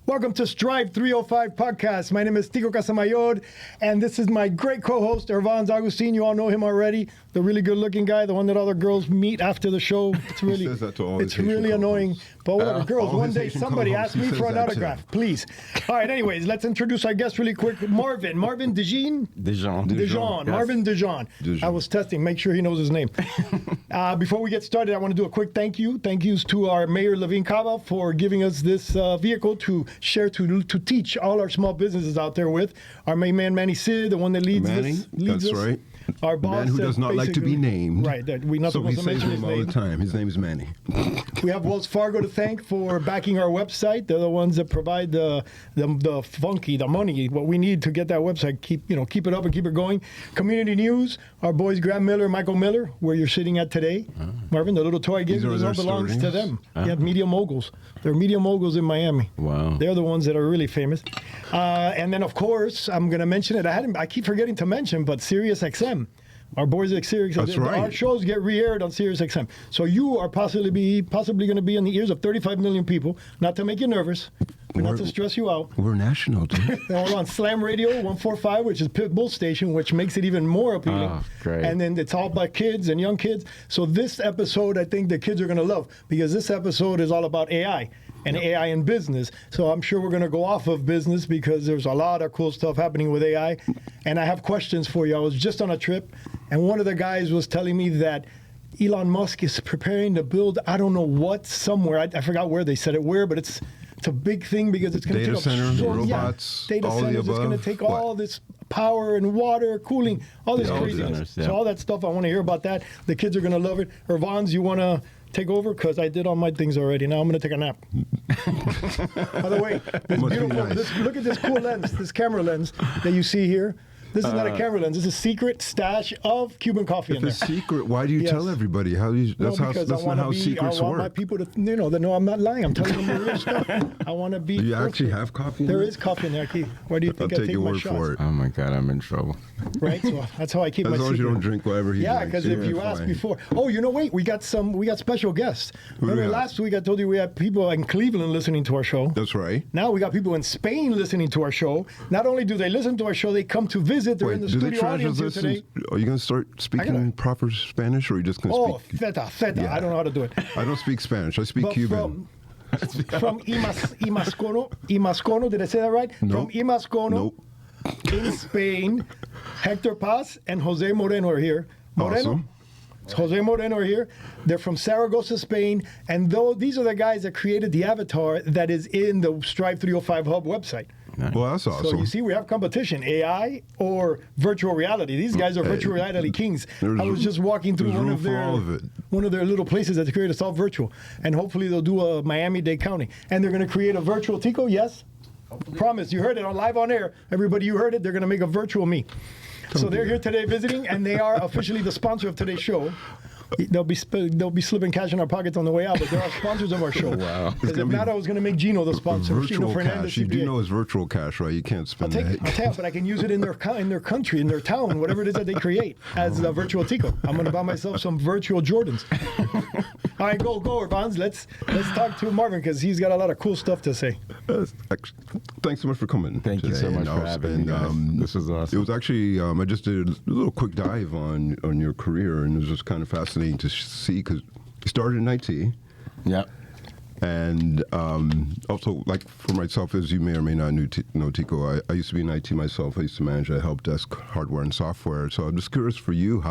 Welcome to Strive305 Podcast. My name is Tico Casamayor, and this is my great co-host, Irvans Agustin. You all know him already. The really good-looking guy, the one that all the girls meet after the show. It's really, it's really annoying. But whatever, girls, one day somebody asked me for an autograph, please. All right, anyways, let's introduce our guest really quick. Marvin Dejean? Dejean. Marvin Dejean. I was testing, make sure he knows his name. Before we get started, I want to do a quick thank you. Thank yous to our Mayor, Levine Cava, for giving us this vehicle to share, to teach all our small businesses out there with. Our main man, Manny Sid, the one that leads us. That's right. Our boss, man who does not like to be named. Right, that we're not supposed to mention his name. all the time. His name is Manny. We have Wells Fargo to thank for backing our website. They're the ones that provide the money, what we need to get that website, keep it up and keep it going. Community News, our boys Graham Miller, Michael Miller, where you're sitting at today. Marvin, the little toy I gave you belongs to them. Yeah, media moguls. They're media moguls in Miami. Wow. They're the ones that are really famous. And then, of course, I'm going to mention it. I keep forgetting to mention, but SiriusXM. Our boys at Sirius, that's right. Our shows get re-aired on SiriusXM. So you are possibly going to be in the ears of 35 million people. Not to make you nervous, not to stress you out. We're national, dude. We're on Slam Radio 145, which is Pitbull Station, which makes it even more appealing. Oh, great. And then it's all by kids and young kids. So this episode, I think the kids are going to love, because this episode is all about AI. And AI in business. So I'm sure we're going to go off of business because there's a lot of cool stuff happening with AI. And I have questions for you. I was just on a trip, and one of the guys was telling me that Elon Musk is preparing to build, I don't know what, somewhere. I forgot where they said it, but it's a big thing because it's going to take up robots, data all centers. the above. It's going to take all this power and water, cooling, all this craziness. Yeah. So all that stuff, I want to hear about that. The kids are going to love it. Irvans, you want to take over? Because I did all my things already. Now I'm going to take a nap. By the way, this beautiful, nice. look at this cool lens, this camera lens that you see here. This is not a camera lens. This is a secret stash of Cuban coffee in there. It's a secret. Why do you tell everybody? That's not how secrets work. I want my people to know I'm not lying. I'm telling them the real stuff. I want to be. Do you actually have coffee in there? There is coffee in there. Where do you think I'll I take your my word shots? for it. Oh my God, I'm in trouble. Right? So that's how I keep my secret. As long as you don't drink whatever he drinks. Yeah, because if you asked before. Oh, wait, we got special guests. Remember last week I told you we had people in Cleveland listening to our show. That's right. Now we got people in Spain listening to our show. Not only do they listen to our show, they come to visit. They're in the studio audience here today. Are you going to start speaking proper Spanish, or are you just going to speak? Feta. Yeah. I don't know how to do it. I don't speak Spanish. I speak Cuban. From Imascono, did I say that right? Nope. From Imascono, Nope. in Spain, Hector Paz and Jose Moreno are here. Awesome. Jose Moreno are here. They're from Zaragoza, Spain, and these are the guys that created the avatar that is in the Strive305 Hub website. Nice. Well, that's awesome. So you see, we have competition, AI or virtual reality. These guys are virtual reality kings. I was just walking through one of their little places that they created. It's all virtual, and hopefully they'll do a Miami-Dade County, and they're going to create a virtual Tico. Yes, promise. You heard it live on air. Everybody, you heard it. They're going to make a virtual me. So they're here today visiting, and they are officially the sponsor of today's show. They'll be slipping cash in our pockets on the way out, but they're our sponsors of our show. Wow. Because if not, I was going to make Gino the sponsor. Virtual Gino cash. You do know it's virtual cash, right? You can't spend I'll tell you, but I can use it in their country, in their town, whatever it is that they create as a virtual Tico. I'm going to buy myself some virtual Jordans. All right, go, Irvans. Let's talk to Marvin because he's got a lot of cool stuff to say. Thanks so much for coming. Thank you so much for having me, guys. This was awesome. It was actually, I just did a little quick dive on your career, and it was just kind of fascinating to see because you started in IT. Yeah. And also, like for myself, as you may or may not know, Tico, I used to be in IT myself. I used to manage a help desk hardware and software. So I'm just curious for you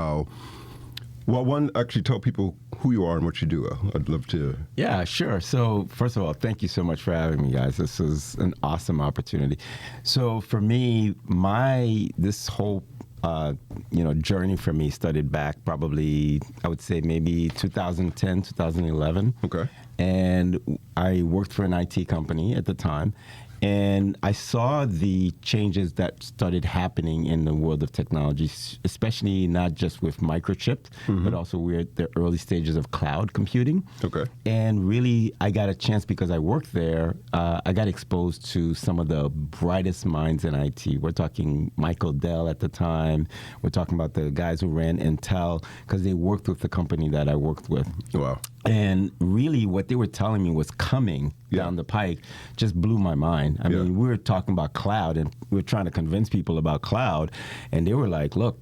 actually tell people who you are and what you do. I'd love to. Yeah, sure. So first of all, thank you so much for having me, guys. This is an awesome opportunity. So for me, this whole journey for me started back probably, I would say maybe 2010, 2011. Okay. And I worked for an IT company at the time. And I saw the changes that started happening in the world of technology, especially not just with microchips, but also we're at the early stages of cloud computing. Okay. And really, I got a chance because I worked there. I got exposed to some of the brightest minds in IT. We're talking Michael Dell at the time. We're talking about the guys who ran Intel because they worked with the company that I worked with. Wow. And really, what they were telling me was coming down the pike just blew my mind. I mean, we were talking about cloud, and we were trying to convince people about cloud, and they were like, look,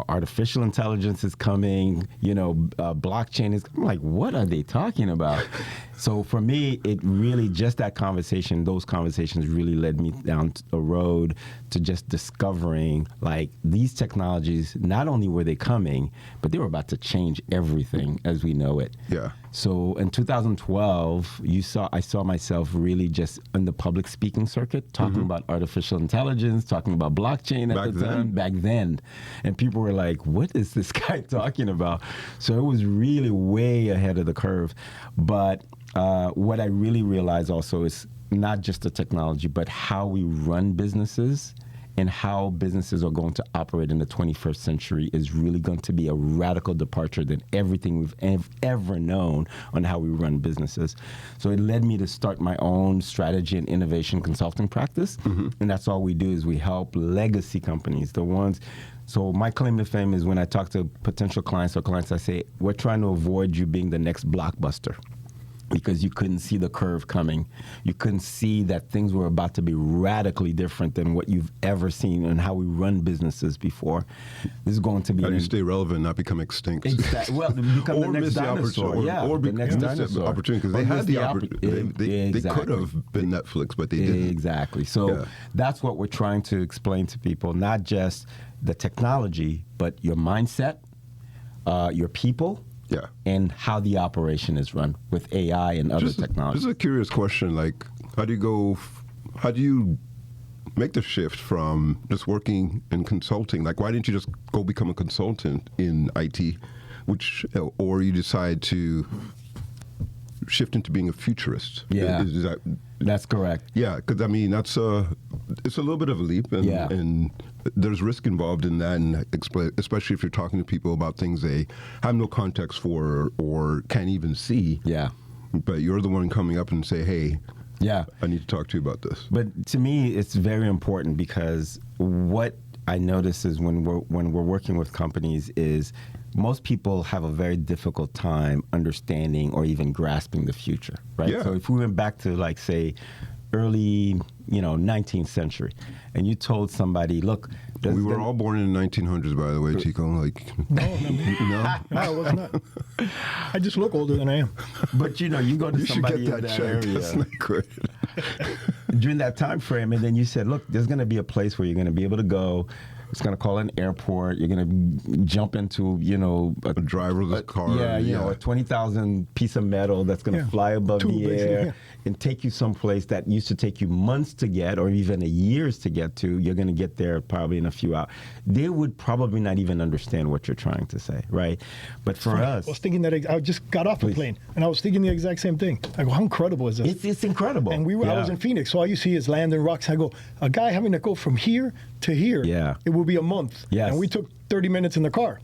artificial intelligence is coming, blockchain is, I'm like, what are they talking about? So for me, it really, just that conversation, those conversations really led me down a road to just discovering, like, these technologies, not only were they coming, but they were about to change everything as we know it. Yeah. So in 2012, I saw myself really just in the public speaking circuit, talking about artificial intelligence, talking about blockchain at the time, back then. And people were like, what is this guy talking about? So it was really way ahead of the curve. But what I really realized also is not just the technology, but how we run businesses and how businesses are going to operate in the 21st century is really going to be a radical departure than everything we've ever known on how we run businesses. So it led me to start my own strategy and innovation consulting practice. And that's all we do is we help legacy companies, the ones. So my claim to fame is when I talk to potential clients or clients, I say, we're trying to avoid you being the next Blockbuster, because you couldn't see the curve coming. You couldn't see that things were about to be radically different than what you've ever seen and how we run businesses before. This is going to be... How do you stay relevant, not become extinct? Exactly. Well, become or the next dinosaur. Or the next dinosaur. Opportunity, because they had the opportunity. They could have been Netflix, but they didn't. Exactly. So that's what we're trying to explain to people, not just the technology, but your mindset, your people, and how the operation is run with AI and other technologies. This is a curious question. Like, how do you make the shift from just working in consulting? Like, why didn't you just go become a consultant in IT, or you decide to shift into being a futurist? Yeah, that's correct. Yeah, because I mean, it's a little bit of a leap, and there's risk involved in that, and especially if you're talking to people about things they have no context for or can't even see. Yeah. But you're the one coming up and say, hey, I need to talk to you about this. But to me, it's very important because what I notice is when we're working with companies is most people have a very difficult time understanding or even grasping the future, right? Yeah. So if we went back to, like, say, early 19th century, and you told somebody, look, we were all born in the 1900s, by the way, Tico. Like, no, I was not. I just look older than I am. But you go to somebody in that area. That's not good. During that time frame, and then you said, look, there's going to be a place where you're going to be able to go. It's going to call an airport. You're going to jump into, a driverless car. A 20,000 piece of metal that's going to fly above the air and take you someplace that used to take you months to get or even years to get to. You're going to get there probably in a few hours. They would probably not even understand what you're trying to say, right? But for us... I was thinking that I just got off the plane, and I was thinking the exact same thing. I go, how incredible is this? It's incredible. And I was in Phoenix, so all you see is land and rocks. I go, a guy having to go from here to here, it will be a month. Yes. And we took 30 minutes in the car.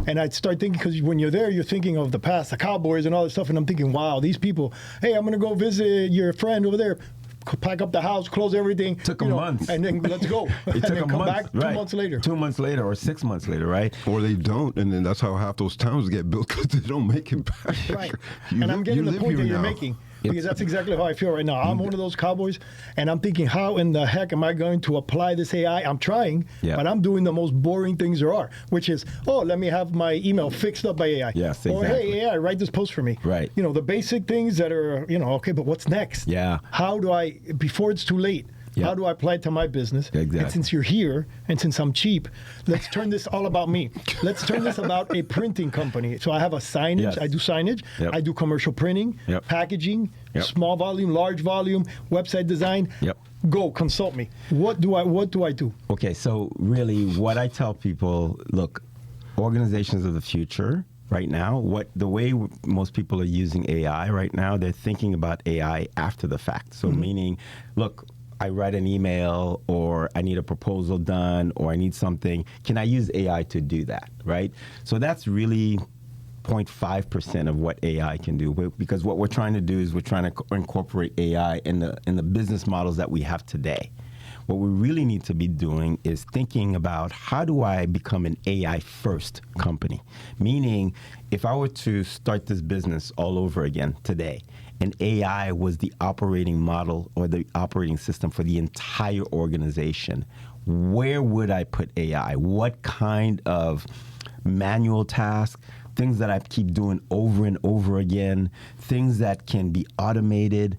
And I'd start thinking, because when you're there, you're thinking of the past, the cowboys and all this stuff. And I'm thinking, wow, these people, hey, I'm going to go visit your friend over there. Pack up the house, close everything. Took them months. And then let's go. It took them come months, back 2 months later. 2 months later or 6 months later, right? Or they don't, and then that's how half those towns get built, because they don't make it back. Right. And I'm getting the point that you're making. Because that's exactly how I feel right now. I'm one of those cowboys, and I'm thinking, how in the heck am I going to apply this AI? I'm trying, but I'm doing the most boring things there are, which is, let me have my email fixed up by AI. Yes, exactly. Or, hey, AI, write this post for me. Right. The basic things that are, okay, but what's next? Yeah. How do I, before it's too late, how do I apply it to my business? Exactly. And since you're here, and since I'm cheap, let's turn this all about me. Let's turn this about a printing company. So I have a signage. Yes. I do signage. Yep. I do commercial printing, packaging, small volume, large volume, website design. Go consult me. What do I do? Okay, so really what I tell people, look, organizations of the future right now, the way most people are using AI right now, they're thinking about AI after the fact. So meaning, look, I write an email, or I need a proposal done, or I need something, can I use AI to do that, right? So that's really 0.5% of what AI can do, because what we're trying to do is we're trying to incorporate AI in the business models that we have today. What we really need to be doing is thinking about, how do I become an AI-first company? Meaning, if I were to start this business all over again today, and AI was the operating model or the operating system for the entire organization, where would I put AI? What kind of manual tasks, things that I keep doing over and over again, things that can be automated?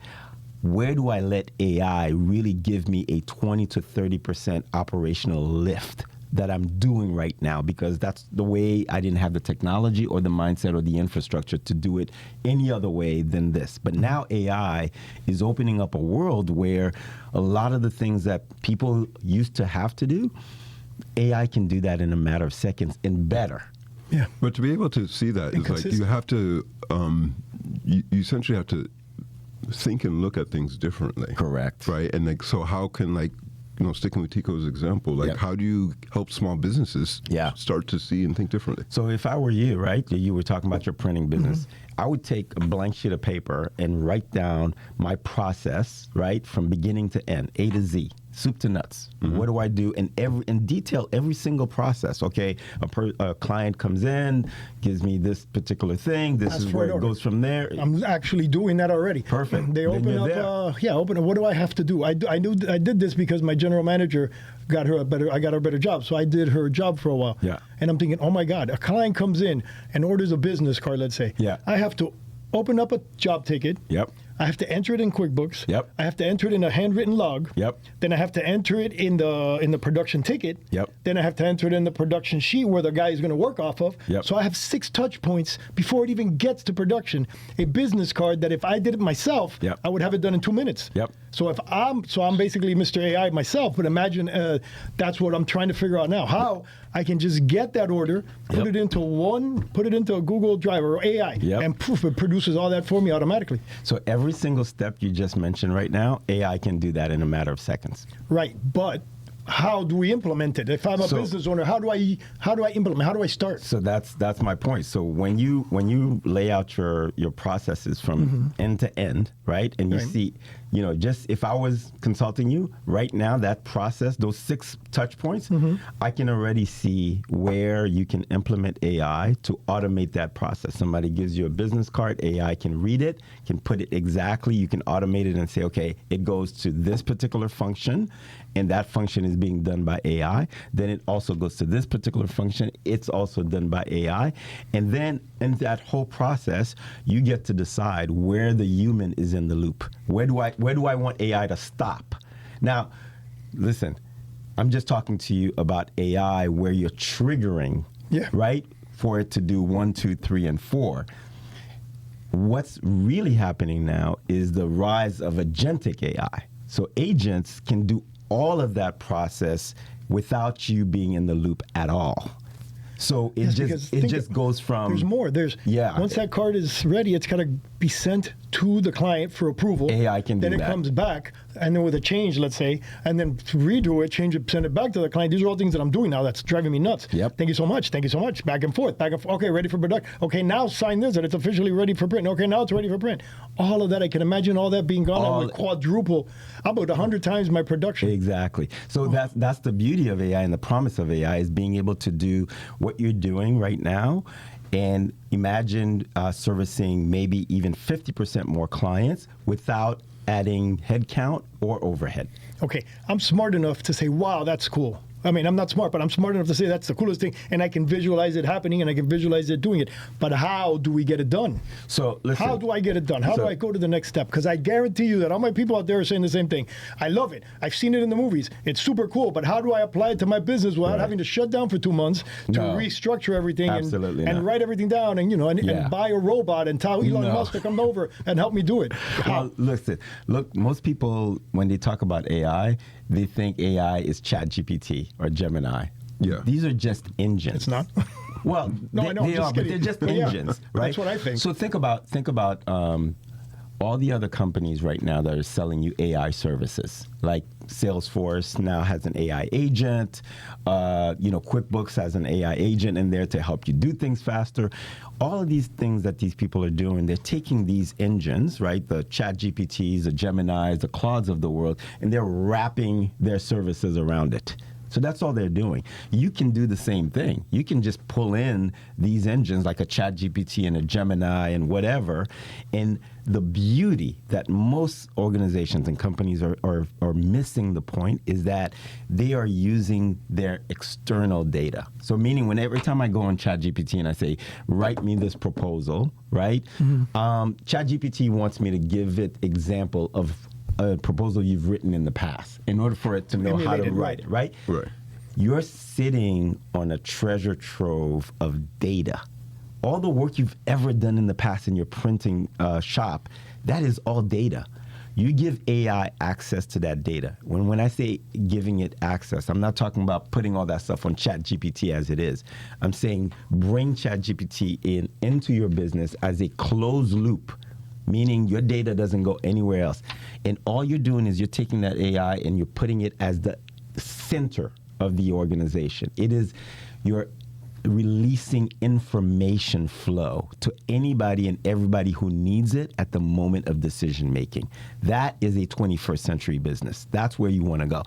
Where do I let AI really give me a 20 to 30% operational lift that I'm doing right now? Because that's the way I didn't have the technology or the mindset or the infrastructure to do it any other way than this. But now AI is opening up a world where a lot of the things that people used to have to do, AI can do that in a matter of seconds and better. Yeah. But to be able to see that, it's like you have to, you essentially have to think and look at things differently. Correct. Right? And like, so how can, like, sticking with Tico's example, like, how do you help small businesses start to see and think differently? So if I were you, right, you were talking about your printing business, I would take a blank sheet of paper and write down my process, right, from beginning to end, A to Z, soup to nuts. What do I do? And detail every single process. Okay, a client comes in, gives me this particular thing. This is where it goes from there. I'm actually doing that already. Perfect. They open up. What do I have to do? I did this because my general manager got her a better job. So I did her job for a while. Yeah. And I'm thinking, oh my God, a client comes in and orders a business card, let's say. Yeah. I have to open up a job ticket. Yep. I have to enter it in QuickBooks. Yep. I have to enter it in a handwritten log. Yep. Then I have to enter it in the production ticket. Yep. Then I have to enter it in the production sheet where the guy is going to work off of. Yep. So I have 6 touch points before it even gets to production. A business card that if I did it myself, Yep. I would have it done in 2 minutes. Yep. So I'm basically Mr. AI myself, but imagine that's what I'm trying to figure out now. How I can just get that order, put it into a Google Drive or AI, and poof, it produces all that for me automatically. So every single step you just mentioned right now, AI can do that in a matter of seconds. Right, but how do we implement it? If I'm a business owner, how do I implement? How do I start? So that's my point. So when you lay out your processes from end to end, right, and you see, just if I was consulting you right now, that process, those 6 touch points, I can already see where you can implement AI to automate that process. Somebody gives you a business card, AI can read it, can put it exactly, you can automate it and say, okay, it goes to this particular function, and that function is being done by AI. Then it also goes to this particular function, it's also done by AI. And then in that whole process, you get to decide where the human is in the loop. Where do I want AI to stop? Now, listen, I'm just talking to you about AI where you're triggering, right, for it to do 1, 2, 3, and 4. What's really happening now is the rise of agentic AI. So agents can do all of that process without you being in the loop at all. So it just goes from... There's more. Once that card is ready, it's got to be sent to the client for approval. AI can do that. Then it comes back, and then with a change, let's say, and then to redo it, change it, send it back to the client. These are all things that I'm doing now that's driving me nuts. Yep. Thank you so much. Thank you so much. Back and forth. Okay, ready for production. Okay, now sign this, and it's officially ready for print. Okay, now it's ready for print. All of that, I can imagine all that being gone. I would quadruple, about 100 times my production. Exactly. So that's the beauty of AI and the promise of AI is being able to do what you're doing right now. And imagine servicing maybe even 50% more clients without adding headcount or overhead. Okay, I'm smart enough to say, wow, that's cool. I mean, I'm not smart, but I'm smart enough to say that's the coolest thing, and I can visualize it happening, and I can visualize it doing it. But how do we get it done? So listen. How do I get it done? How do I go to the next step? Because I guarantee you that all my people out there are saying the same thing. I love it. I've seen it in the movies. It's super cool, but how do I apply it to my business without having to shut down for 2 months to restructure everything and write everything down and buy a robot and tell Elon Musk to come over and help me do it? Well, listen. Look, most people, when they talk about AI, they think AI is ChatGPT or Gemini. Yeah. These are just engines. It's not. Well, no, I know. They are, but they're just engines, right? That's what I think. So think about all the other companies right now that are selling you AI services, like Salesforce now has an AI agent, QuickBooks has an AI agent in there to help you do things faster. All of these things that these people are doing, they're taking these engines, right, the ChatGPTs, the Geminis, the Claudes of the world, and they're wrapping their services around it. So that's all they're doing. You can do the same thing. You can just pull in these engines like a ChatGPT and a Gemini and whatever. And the beauty that most organizations and companies are missing the point is that they are using their external data. So meaning when every time I go on ChatGPT and I say, write me this proposal, right? ChatGPT wants me to give it example of a proposal you've written in the past in order for it to know how to write it, right? Right. You're sitting on a treasure trove of data. All the work you've ever done in the past in your printing shop, that is all data. You give AI access to that data. When I say giving it access, I'm not talking about putting all that stuff on ChatGPT as it is. I'm saying bring ChatGPT into your business as a closed loop, meaning your data doesn't go anywhere else. And all you're doing is you're taking that AI and you're putting it as the center of the organization. You're releasing information flow to anybody and everybody who needs it at the moment of decision making. That is a 21st century business. That's where you want to go.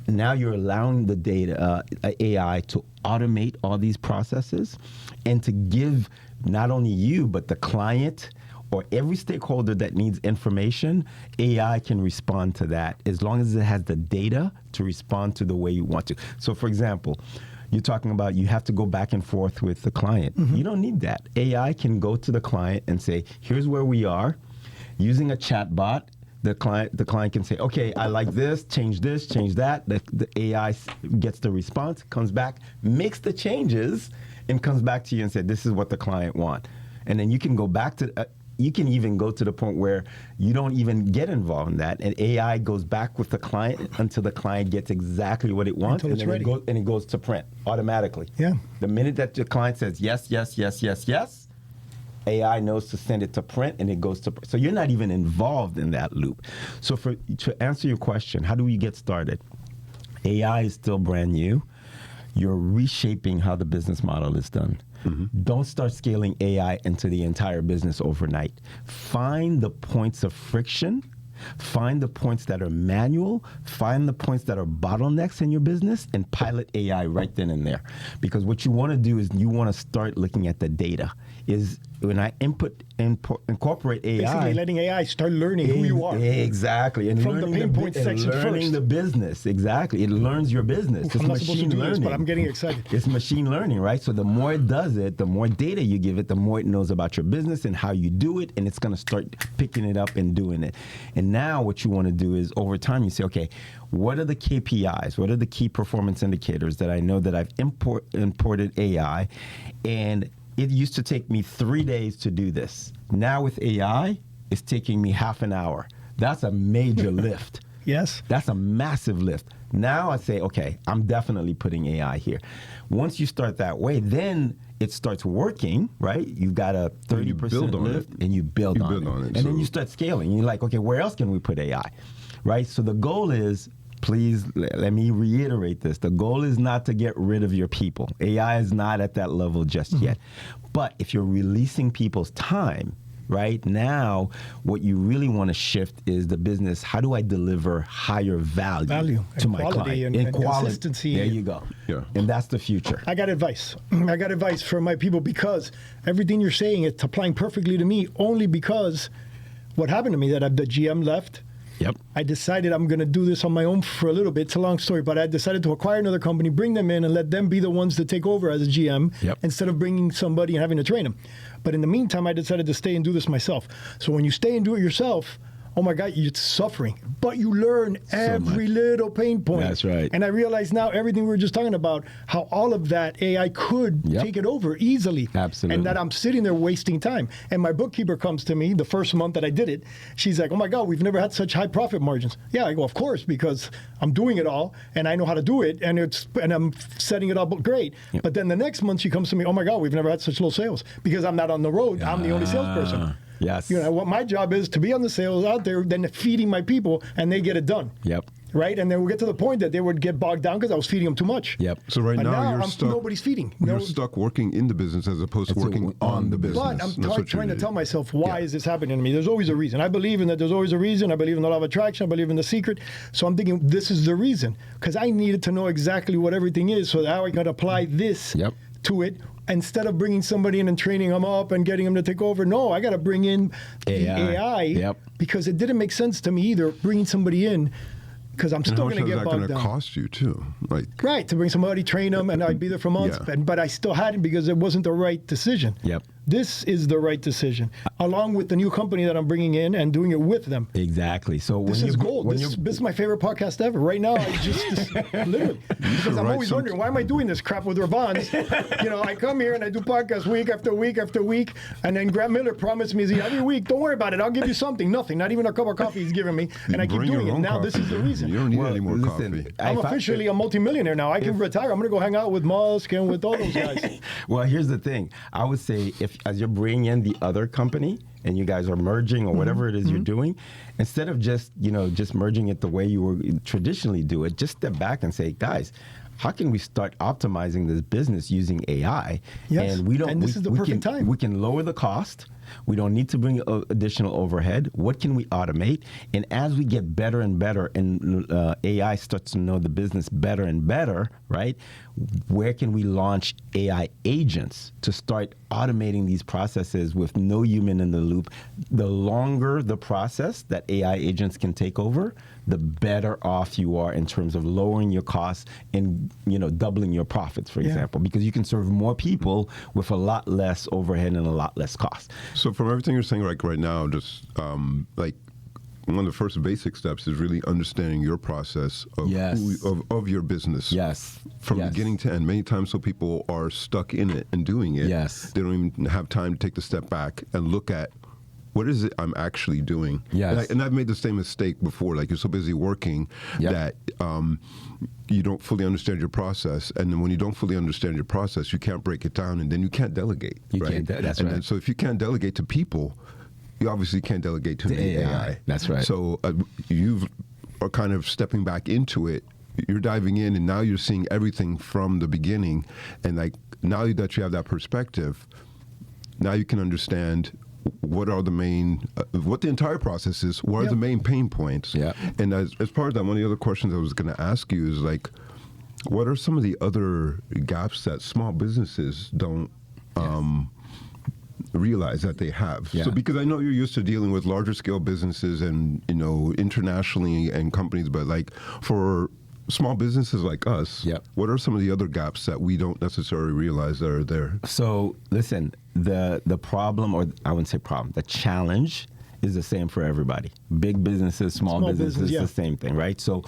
Now you're allowing the data, AI to automate all these processes and to give not only you, but the client or every stakeholder that needs information, AI can respond to that as long as it has the data to respond to the way you want to. So for example, you're talking about you have to go back and forth with the client. You don't need that. AI can go to the client and say, here's where we are. Using a chat bot, the client can say, okay, I like this, change that. The AI gets the response, comes back, makes the changes, and comes back to you and says, this is what the client wants. And then you can go back to... you can even go to the point where you don't even get involved in that, and AI goes back with the client until the client gets exactly what it wants, until and then it goes to print automatically. Yeah. The minute that the client says yes, yes, yes, yes, yes, AI knows to send it to print, and it goes to print. So you're not even involved in that loop. So to answer your question, how do we get started? AI is still brand new. You're reshaping how the business model is done. Don't start scaling AI into the entire business overnight. Find the points of friction. Find the points that are manual. Find the points that are bottlenecks in your business and pilot AI right then and there. Because what you want to do is you want to start looking at the data. Is when I incorporate AI. Basically letting AI start learning who you are. Exactly. And from the pain point section first. Learning the business. Exactly. It learns your business. It's machine learning. This, but I'm getting excited. It's machine learning, right? So the more it does it, the more data you give it, the more it knows about your business and how you do it, and it's going to start picking it up and doing it. And now what you want to do is over time you say, okay, what are the KPIs? What are the key performance indicators that I know that I've imported AI, and it used to take me 3 days to do this. Now with AI, it's taking me half an hour. That's a major lift. Yes. That's a massive lift. Now I say, okay, I'm definitely putting AI here. Once you start that way, then it starts working, right? You've got a 30% lift, and you build on it. And then you start scaling. You're like, okay, where else can we put AI, right? So the goal is, please, let me reiterate this. The goal is not to get rid of your people. AI is not at that level just yet. But if you're releasing people's time, right, now what you really want to shift is the business. How do I deliver higher value to my client? And consistency. There you go. Yeah. And that's the future. I got advice. I got advice for my people, because everything you're saying is applying perfectly to me, only because what happened to me, that the GM left. Yep. I decided I'm going to do this on my own for a little bit. It's a long story, but I decided to acquire another company, bring them in, and let them be the ones to take over as a GM instead of bringing somebody and having to train them. But in the meantime, I decided to stay and do this myself. So when you stay and do it yourself, oh my God, you're suffering. But you learn every little pain point. That's right. And I realize now everything we were just talking about, how all of that AI could take it over easily. Absolutely. And that I'm sitting there wasting time. And my bookkeeper comes to me the first month that I did it. She's like, oh my God, we've never had such high profit margins. Yeah, I go, of course, because I'm doing it all and I know how to do it, and I'm setting it up great. But then the next month she comes to me, oh my God, we've never had such low sales because I'm not on the road. I'm the only salesperson. Yes. What my job is to be on the sales out there, then feeding my people, and they get it done. Yep. Right, and then we'll get to the point that they would get bogged down because I was feeding them too much. Yep. So right now you're stuck. Nobody's feeding. You're stuck working in the business as opposed to working on the business. But I'm trying to tell myself, why is this happening to me? There's always a reason. I believe in that. There's always a reason. I believe in the law of attraction. I believe in the secret. So I'm thinking this is the reason, because I needed to know exactly what everything is, so that how I could apply this to it. Instead of bringing somebody in and training them up and getting them to take over, no, I got to bring in the AI because it didn't make sense to me either, bringing somebody in, because I'm still going to get bogged down. How much is that going to cost you too? Right, to bring somebody, train them, and I'd be there for months, but I still hadn't because it wasn't the right decision. Yep. This is the right decision, along with the new company that I'm bringing in and doing it with them. Exactly. So this is gold. This is my favorite podcast ever. Right now, literally, because I'm always wondering, why am I doing this crap with Irvans? I come here and I do podcasts week after week after week, and then Grant Miller promised me every week, don't worry about it, I'll give you something. Nothing, not even a cup of coffee he's giving me, and I keep doing it. Now this is the reason. You don't need any more coffee. I'm officially a multimillionaire now. I can retire. I'm going to go hang out with Musk and with all those guys. Well, here's the thing. I would say, as you're bringing in the other company and you guys are merging or whatever it is you're doing, instead of just merging it the way you would traditionally do it, just step back and say, guys, how can we start optimizing this business using AI? Yes, and this is the perfect time. We can lower the cost. We don't need to bring additional overhead. What can we automate? And as we get better and better, and AI starts to know the business better and better, right? Where can we launch AI agents to start automating these processes with no human in the loop? The longer the process that AI agents can take over, the better off you are in terms of lowering your costs and doubling your profits, for example, because you can serve more people with a lot less overhead and a lot less cost. So from everything you're saying right now, just one of the first basic steps is really understanding your process of your business. Yes. From beginning to end. Many times so people are stuck in it and doing it. Yes. They don't even have time to take the step back and look at what is it I'm actually doing? Yes. And I've made the same mistake before. You're so busy working that you don't fully understand your process. And then when you don't fully understand your process, you can't break it down, and then you can't delegate. That's right. And so if you can't delegate to people, you obviously can't delegate to the AI. That's right. So you are kind of stepping back into it. You're diving in, and now you're seeing everything from the beginning. And now that you have that perspective, now you can understand what are the main, what the entire process is, what are the main pain points. Yeah. And as part of that, one of the other questions I was going to ask you is what are some of the other gaps that small businesses don't realize that they have? Yeah. So because I know you're used to dealing with larger scale businesses and, internationally and companies, but for small businesses like us, what are some of the other gaps that we don't necessarily realize that are there? So listen, the problem, or I wouldn't say problem, the challenge is the same for everybody. Big businesses, small businesses, the same thing, right? So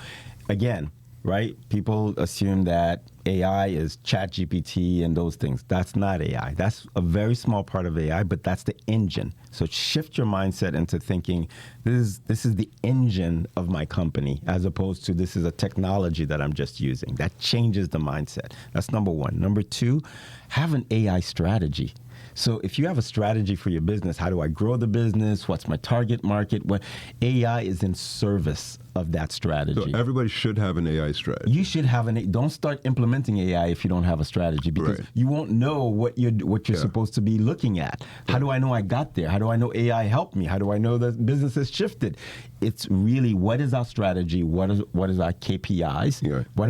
again, right, people assume that AI is ChatGPT and those things. That's not AI. That's a very small part of AI, but that's the engine. So shift your mindset into thinking this is the engine of my company, as opposed to this is a technology that I'm just using. That changes the mindset. That's number one. Number two, have an AI strategy. So if you have a strategy for your business, how do I grow the business? What's my target market? What AI is in service of that strategy. So everybody should have an AI strategy. You should have don't start implementing AI if you don't have a strategy, because you won't know what you're supposed to be looking at. How do I know I got there? How do I know AI helped me? How do I know the business has shifted? It's really, what is our strategy? What is our KPIs? Yeah. What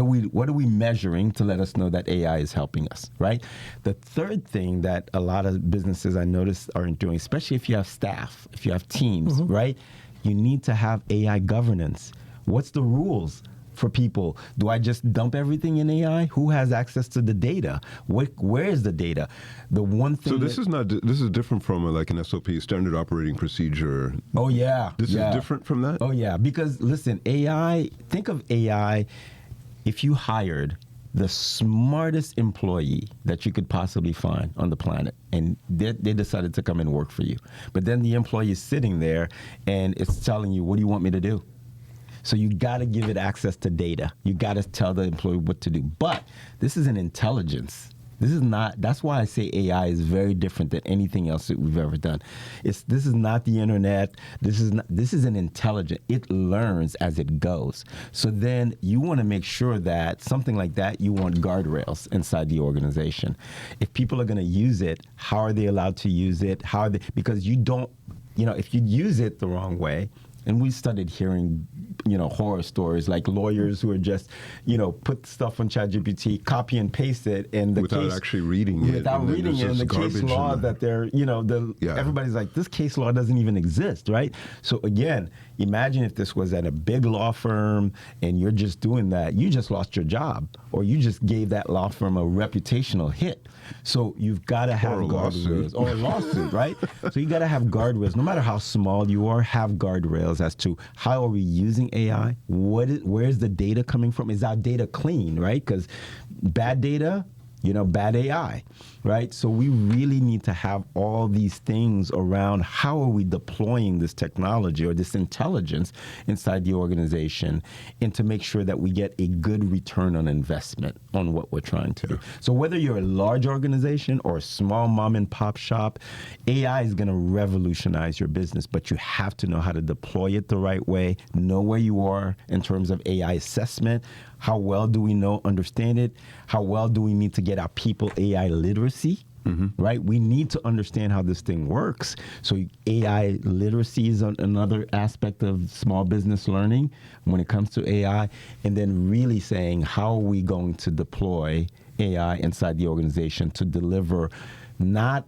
are we measuring to let us know that AI is helping us, right? The third thing that a lot of businesses I notice aren't doing, especially if you have staff, if you have teams, right? You need to have AI governance. What's the rules for people? Do I just dump everything in AI? Who has access to the data? Where is the data? The one thing. So this is different from an SOP, standard operating procedure. Oh yeah. This is different from that? Oh yeah, because listen, AI, think of AI, if you hired the smartest employee that you could possibly find on the planet, and they decided to come and work for you. But then the employee is sitting there and it's telling you, what do you want me to do? So you got to give it access to data. You got to tell the employee what to do. But this is an intelligence. This is not, that's why I say AI is very different than anything else that we've ever done. This is not the internet. This is an intelligent, it learns as it goes. So then you want to make sure that something like that, you want guardrails inside the organization. If people are going to use it, how are they allowed to use it? How are they, because you don't, if you use it the wrong way, and we started hearing, horror stories like lawyers who are just, put stuff on ChatGPT, copy and paste it, and without actually reading it. Without reading it, and the case law that they're, everybody's like, this case law doesn't even exist, right? So again, imagine if this was at a big law firm and you're just doing that, you just lost your job, or you just gave that law firm a reputational hit. So you've got to have guardrails, or a lawsuit, right? So you got to have guardrails. No matter how small you are, have guardrails as to how are we using AI? Where's the data coming from? Is our data clean, right? Because bad data, bad AI, right? So we really need to have all these things around how are we deploying this technology or this intelligence inside the organization, and to make sure that we get a good return on investment on what we're trying to do. So whether you're a large organization or a small mom and pop shop, AI is going to revolutionize your business, but you have to know how to deploy it the right way, know where you are in terms of AI assessment. How well do we understand it? How well do we need to get our people AI literacy, right? We need to understand how this thing works. So AI literacy is another aspect of small business learning when it comes to AI. And then really saying, how are we going to deploy AI inside the organization to deliver not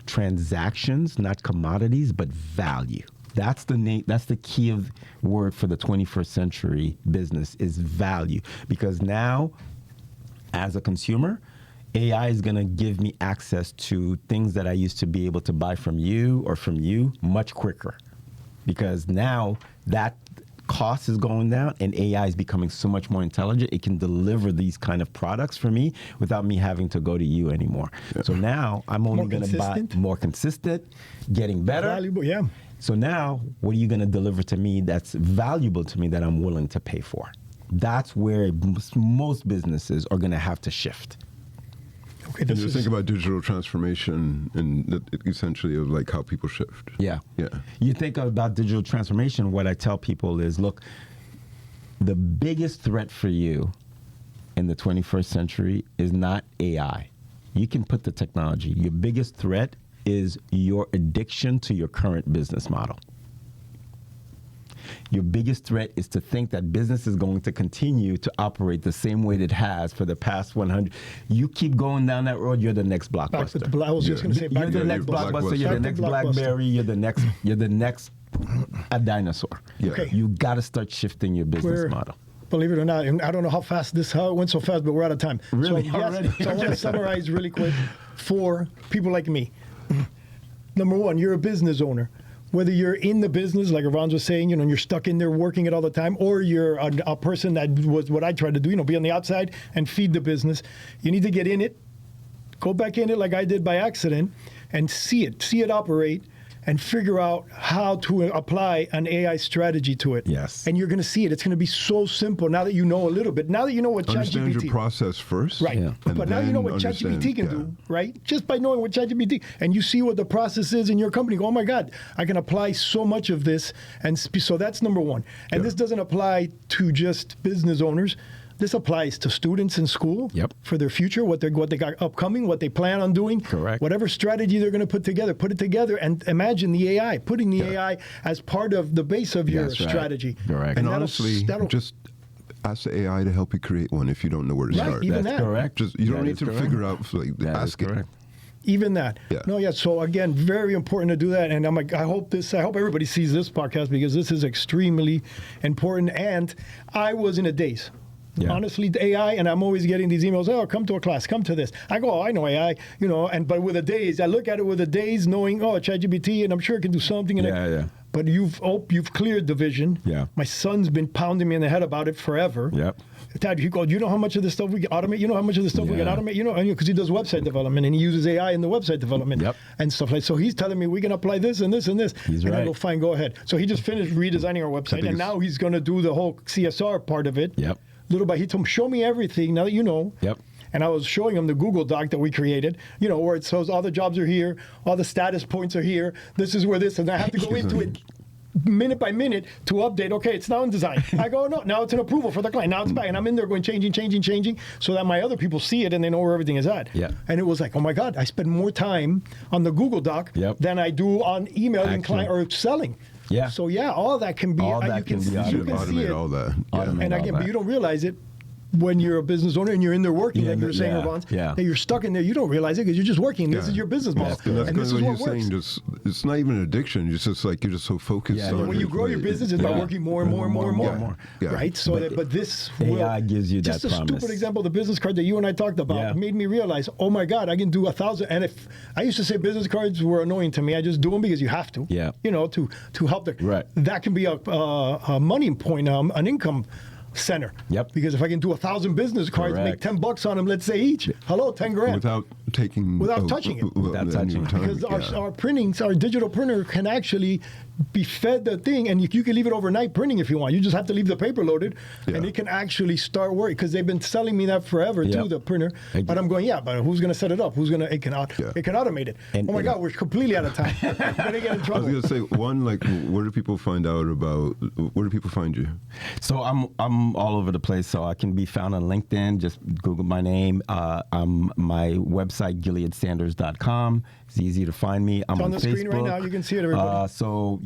transactions, not commodities, but value. That's the key of word for the 21st century business is value. Because now, as a consumer, AI is going to give me access to things that I used to be able to buy from you much quicker. Because now that cost is going down and AI is becoming so much more intelligent, it can deliver these kind of products for me without me having to go to you anymore. Yeah. So now I'm only going to buy more consistent, getting better. Valuable, yeah. So now, what are you going to deliver to me that's valuable to me that I'm willing to pay for? That's where most businesses are going to have to shift. Okay, and just think about digital transformation and essentially of like how people shift. Yeah. You think about digital transformation, what I tell people is, look, the biggest threat for you in the 21st century is not AI. You can put the technology. Your biggest threat is your addiction to your current business model. Your biggest threat is to think that business is going to continue to operate the same way that it has for the past 100. You keep going down that road, you're the next Blockbuster. I was just going to say, you're the next Blockbuster. You're the next BlackBerry. You're the next a dinosaur. Yeah. Okay. You got to start shifting your business model. Believe it or not, and I don't know how it went so fast, but we're out of time. Really? So, yes, so I want to summarize really quick for people like me. Number one, you're a business owner. Whether you're in the business, like Irvans was saying, and you're stuck in there working it all the time, or you're a person that was what I tried to do, be on the outside and feed the business. You need to get in it, go back in it like I did by accident, and see it operate, and figure out how to apply an AI strategy to it. Yes. And you're going to see it. It's going to be so simple now that you know a little bit. Now that you know what ChatGPT... Understand your process first. Right. Yeah. But now you know what ChatGPT can do, right? Just by knowing what ChatGPT... And you see what the process is in your company. Go, oh, my God, I can apply so much of this. And so that's number one. And this doesn't apply to just business owners. This applies to students in school for their future, what they got upcoming, what they plan on doing. Correct. Whatever strategy they're going to put it together, and imagine the AI, putting the AI as part of the base of your strategy. Correct. And honestly, just ask the AI to help you create one if you don't know where to start. Even That's correct. Just you don't need to figure out, ask it. Even that. Yeah. So again, very important to do that. And I'm like, I hope everybody sees this podcast, because this is extremely important. And I was in a daze. Yeah. Honestly, the AI, and I'm always getting these emails, oh, come to a class, come to this. I go, oh, I know AI, but with a daze, I look at it with a daze knowing, oh, ChatGPT, and I'm sure it can do something. But you've cleared the vision. Yeah. My son's been pounding me in the head about it forever. Yep. Dad, you know how much of this stuff we can automate? You know how much of this stuff we can automate? Because he does website development, and he uses AI in the website development and stuff like that. So he's telling me we can apply this and this and this. He's right. I go, fine, go ahead. So he just finished redesigning our website, and now he's going to do the whole CSR part of it. Yep. Little by he told him, show me everything now that you know. Yep. and I was showing them the Google Doc that we created, where it shows all the jobs are here, all the status points are here, this is where this, and I have to go into it minute by minute to update. Okay, it's now in design. I go, no, now it's an approval for the client. Now it's back. And I'm in there going changing, so that my other people see it and they know where everything is at. Yeah. And it was like, oh my God, I spend more time on the Google Doc than I do on emailing client or selling. Yeah. So yeah, all that can be. All that can be automated. Automate all that. And again, but you don't realize it when you're a business owner and you're in there working, like you were saying, Irvans, that you're stuck in there. You don't realize it because you're just working. This is your business model. And this is what works. It's not even an addiction. It's just like you're just so focused on when you grow your business, it's about working more and more. Right? So, but this AI gives you that just a promise. stupid example, the business card that you and I talked about made me realize, oh my God, I can do 1,000. And if I used to say business cards were annoying to me, I just do them because you have to. Yeah. To help the. Right. That can be a money point, an income center. Yep. Because if I can do 1,000 business cards, make $10 on them, let's say each. Hello, 10 grand. Without touching it. Without touching it. Because our printings, our digital printer can actually be fed the thing, and you can leave it overnight printing if you want. You just have to leave the paper loaded, and it can actually start working. Because they've been selling me that forever too, the printer. But I'm going, but who's going to set it up? Who's going to? It can automate it. Oh my God, we're completely out of time. We're going to get in trouble. I was going to say, one, like, where do people find out about? Where do people find you? So I'm all over the place. So I can be found on LinkedIn. Just Google my name. My website, GileadSanders.com. It's easy to find me. I'm on the Facebook. screen right now. You can see it, everybody. So,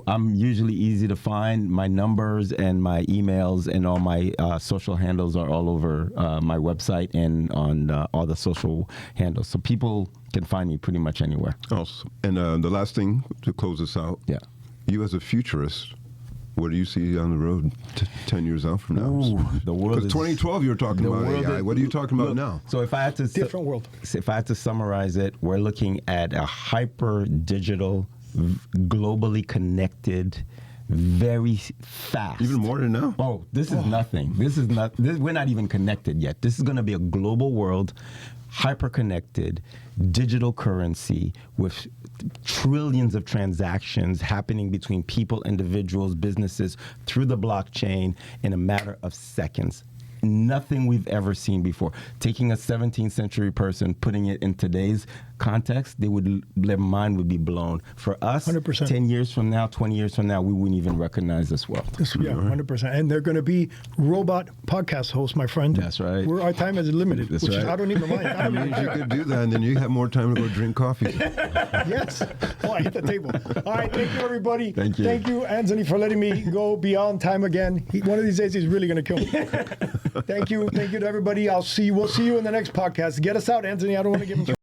I'm usually easy to find. My numbers and my emails and all my social handles are all over my website and on all the social handles. So people can find me pretty much anywhere. Awesome. And the last thing to close us out. Yeah. You as a futurist, what do you see on the road 10 years out from now? Ooh, the world is... 2012 you were talking about AI. What are you talking about now? So if I had to... Different world. If I had to summarize it, we're looking at a hyper-digital, globally connected, very fast. Even more than now? Oh, this is nothing. We're not even connected yet. This is going to be a global world, hyper-connected, digital currency with trillions of transactions happening between people, individuals, businesses through the blockchain in a matter of seconds. Nothing we've ever seen before. Taking a 17th century person, putting it in today's context, their mind would be blown. For us, 100%. 10 years from now, 20 years from now, we wouldn't even recognize this world. Yeah, 100%. And they're going to be robot podcast hosts, my friend. That's right. Our time is limited. That's right. I don't even mind. I mean, you could do that, and then you have more time to go drink coffee. Yes. Oh, I hit the table. All right, thank you, everybody. Thank you. Thank you, Anthony, for letting me go beyond time again. One of these days, he's really going to kill me. Thank you. Thank you to everybody. We'll see you in the next podcast. Get us out, Anthony. I don't want to give him